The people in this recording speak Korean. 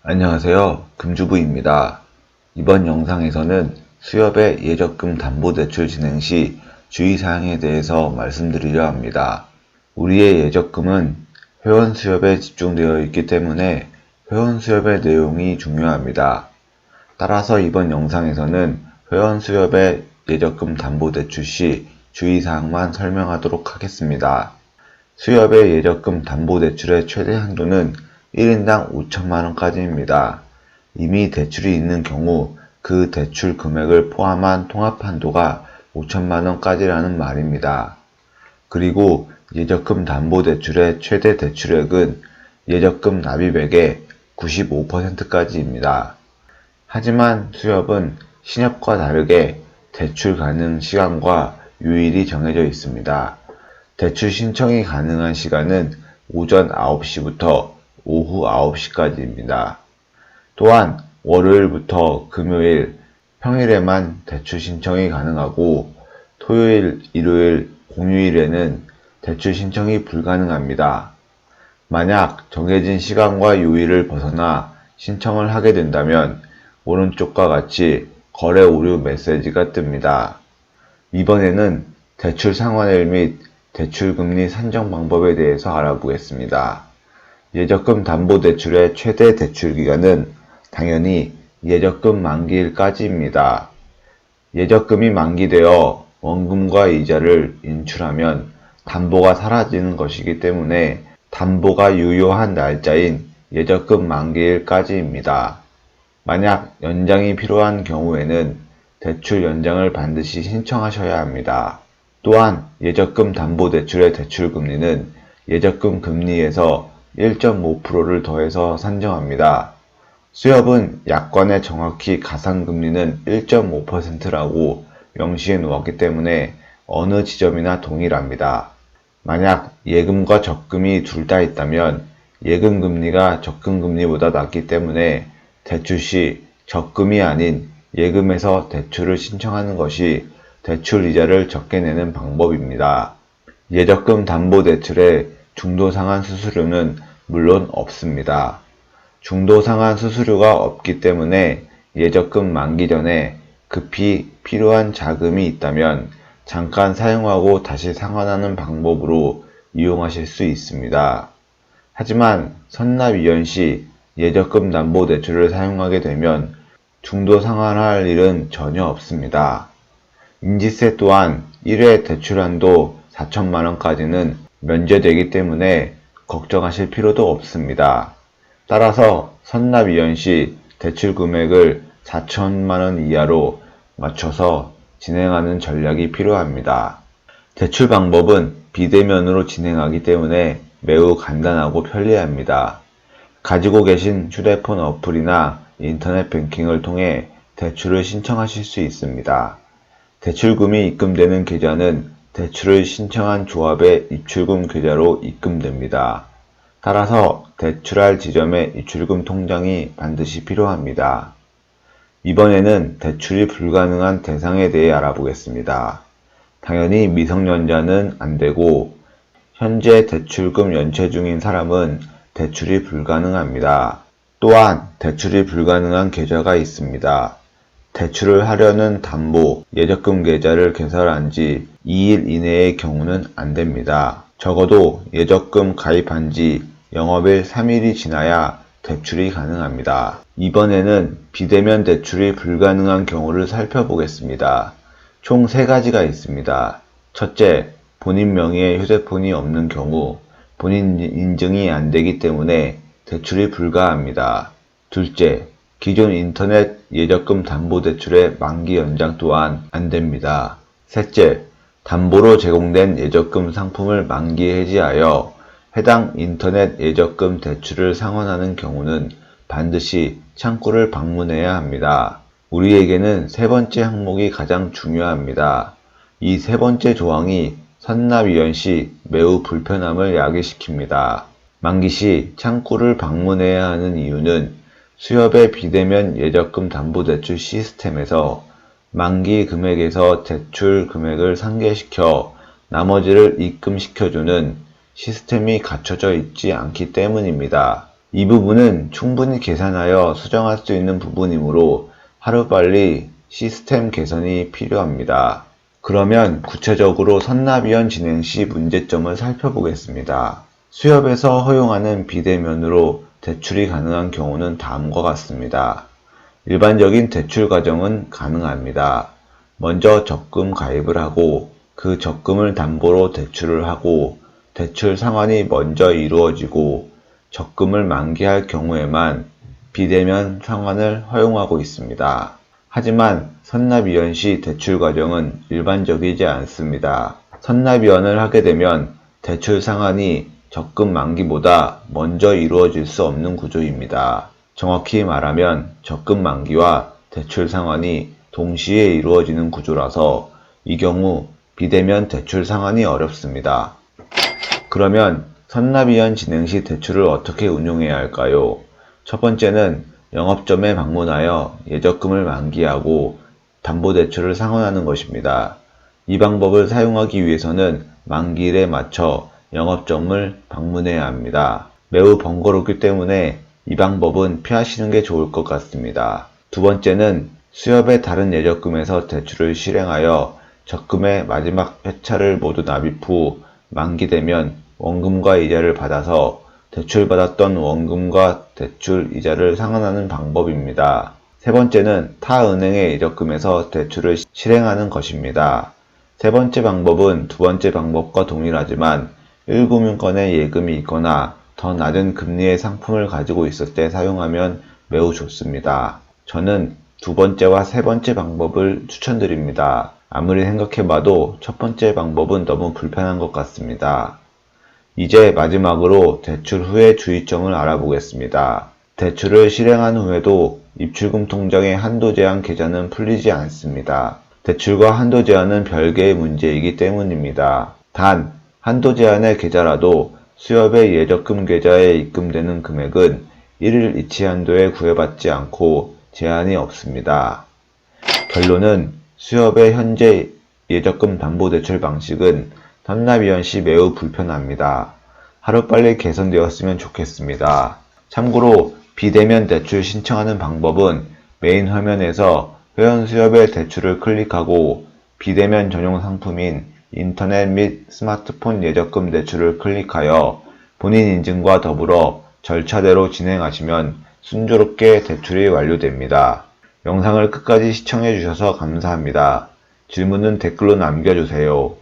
안녕하세요. 금주부입니다. 이번 영상에서는 수협의 예적금 담보대출 진행 시 주의사항에 대해서 말씀드리려 합니다. 우리의 예적금은 회원 수협에 집중되어 있기 때문에 회원 수협의 내용이 중요합니다. 따라서 이번 영상에서는 회원 수협의 예적금 담보대출 시 주의사항만 설명하도록 하겠습니다. 수협의 예적금 담보대출의 최대 한도는 1인당 5천만원까지입니다. 이미 대출이 있는 경우 그 대출 금액을 포함한 통합한도가 5천만원까지라는 말입니다. 그리고 예적금 담보대출의 최대 대출액은 예적금 납입액의 95%까지입니다. 하지만 수협은 신협과 다르게 대출 가능 시간과 요일이 정해져 있습니다. 대출 신청이 가능한 시간은 오전 9시부터 오후 9시까지입니다. 또한 월요일부터 금요일, 평일에만 대출 신청이 가능하고 토요일, 일요일, 공휴일에는 대출 신청이 불가능합니다. 만약 정해진 시간과 요일을 벗어나 신청을 하게 된다면 오른쪽과 같이 거래 오류 메시지가 뜹니다. 이번에는 대출 상환일 및 대출금리 산정 방법에 대해서 알아보겠습니다. 예적금 담보대출의 최대 대출기간은 당연히 예적금 만기일까지입니다. 예적금이 만기되어 원금과 이자를 인출하면 담보가 사라지는 것이기 때문에 담보가 유효한 날짜인 예적금 만기일까지입니다. 만약 연장이 필요한 경우에는 대출 연장을 반드시 신청하셔야 합니다. 또한 예적금 담보대출의 대출금리는 예적금 금리에서 1.5%를 더해서 산정합니다. 수협은 약관에 정확히 가산금리는 1.5%라고 명시해 놓았기 때문에 어느 지점이나 동일합니다. 만약 예금과 적금이 둘 다 있다면 예금 금리가 적금 금리보다 낮기 때문에 대출 시 적금이 아닌 예금에서 대출을 신청하는 것이 대출 이자를 적게 내는 방법입니다. 예적금 담보대출의 중도상환 수수료는 물론 없습니다. 중도상환 수수료가 없기 때문에 예적금 만기 전에 급히 필요한 자금이 있다면 잠깐 사용하고 다시 상환하는 방법으로 이용하실 수 있습니다. 하지만 선납이연 시 예적금 담보대출을 사용하게 되면 중도상환할 일은 전혀 없습니다. 인지세 또한 1회 대출한도 4천만원까지는 면제되기 때문에 걱정하실 필요도 없습니다. 따라서 선납이연 시 대출 금액을 4천만원 이하로 맞춰서 진행하는 전략이 필요합니다. 대출 방법은 비대면으로 진행하기 때문에 매우 간단하고 편리합니다. 가지고 계신 휴대폰 어플이나 인터넷 뱅킹을 통해 대출을 신청하실 수 있습니다. 대출금이 입금되는 계좌는 대출을 신청한 조합의 입출금 계좌로 입금됩니다. 따라서 대출할 지점의 입출금 통장이 반드시 필요합니다. 이번에는 대출이 불가능한 대상에 대해 알아보겠습니다. 당연히 미성년자는 안되고 현재 대출금 연체 중인 사람은 대출이 불가능합니다. 또한 대출이 불가능한 계좌가 있습니다. 대출을 하려는 담보, 예적금 계좌를 개설한 지 2일 이내의 경우는 안됩니다. 적어도 예적금 가입한 지 영업일 3일이 지나야 대출이 가능합니다. 이번에는 비대면 대출이 불가능한 경우를 살펴보겠습니다. 총 3가지가 있습니다. 첫째, 본인 명의의 휴대폰이 없는 경우 본인 인증이 안되기 때문에 대출이 불가합니다. 둘째, 기존 인터넷 예적금 담보대출의 만기 연장 또한 안됩니다. 셋째, 담보로 제공된 예적금 상품을 만기 해지하여 해당 인터넷 예적금 대출을 상환하는 경우는 반드시 창구를 방문해야 합니다. 우리에게는 세 번째 항목이 가장 중요합니다. 이 세 번째 조항이 선납이연 시 매우 불편함을 야기시킵니다. 만기 시 창구를 방문해야 하는 이유는 수협의 비대면 예적금 담보대출 시스템에서 만기 금액에서 대출 금액을 상계시켜 나머지를 입금시켜주는 시스템이 갖춰져 있지 않기 때문입니다. 이 부분은 충분히 계산하여 수정할 수 있는 부분이므로 하루빨리 시스템 개선이 필요합니다. 그러면 구체적으로 선납위원 진행 시 문제점을 살펴보겠습니다. 수협에서 허용하는 비대면으로 대출이 가능한 경우는 다음과 같습니다. 일반적인 대출 과정은 가능합니다. 먼저 적금 가입을 하고 그 적금을 담보로 대출을 하고 대출 상환이 먼저 이루어지고 적금을 만기할 경우에만 비대면 상환을 허용하고 있습니다. 하지만 선납위원 시 대출 과정은 일반적이지 않습니다. 선납위원을 하게 되면 대출 상환이 적금 만기보다 먼저 이루어질 수 없는 구조입니다. 정확히 말하면 적금 만기와 대출 상환이 동시에 이루어지는 구조라서 이 경우 비대면 대출 상환이 어렵습니다. 그러면 선납위원 진행 시 대출을 어떻게 운용해야 할까요? 첫 번째는 영업점에 방문하여 예적금을 만기하고 담보대출을 상환하는 것입니다. 이 방법을 사용하기 위해서는 만기일에 맞춰 영업점을 방문해야 합니다. 매우 번거롭기 때문에 이 방법은 피하시는 게 좋을 것 같습니다. 두 번째는 수협의 다른 예적금에서 대출을 실행하여 적금의 마지막 회차를 모두 납입 후 만기되면 원금과 이자를 받아서 대출받았던 원금과 대출 이자를 상환하는 방법입니다. 세 번째는 타 은행의 예적금에서 대출을 실행하는 것입니다. 세 번째 방법은 두 번째 방법과 동일하지만 1금융권에 예금이 있거나 더 낮은 금리의 상품을 가지고 있을 때 사용하면 매우 좋습니다. 저는 두 번째와 세 번째 방법을 추천드립니다. 아무리 생각해봐도 첫 번째 방법은 너무 불편한 것 같습니다. 이제 마지막으로 대출 후의 주의점을 알아보겠습니다. 대출을 실행한 후에도 입출금 통장의 한도 제한 계좌는 풀리지 않습니다. 대출과 한도 제한은 별개의 문제이기 때문입니다. 단, 한도 제한의 계좌라도 수협의 예적금 계좌에 입금되는 금액은 1일 이치 한도에 구애받지 않고 제한이 없습니다. 결론은 수협의 현재 예적금 담보대출 방식은 선납위원 시 매우 불편합니다. 하루빨리 개선되었으면 좋겠습니다. 참고로 비대면 대출 신청하는 방법은 메인 화면에서 회원수협의 대출을 클릭하고 비대면 전용 상품인 인터넷 및 스마트폰 예적금 대출을 클릭하여 본인 인증과 더불어 절차대로 진행하시면 순조롭게 대출이 완료됩니다. 영상을 끝까지 시청해 주셔서 감사합니다. 질문은 댓글로 남겨주세요.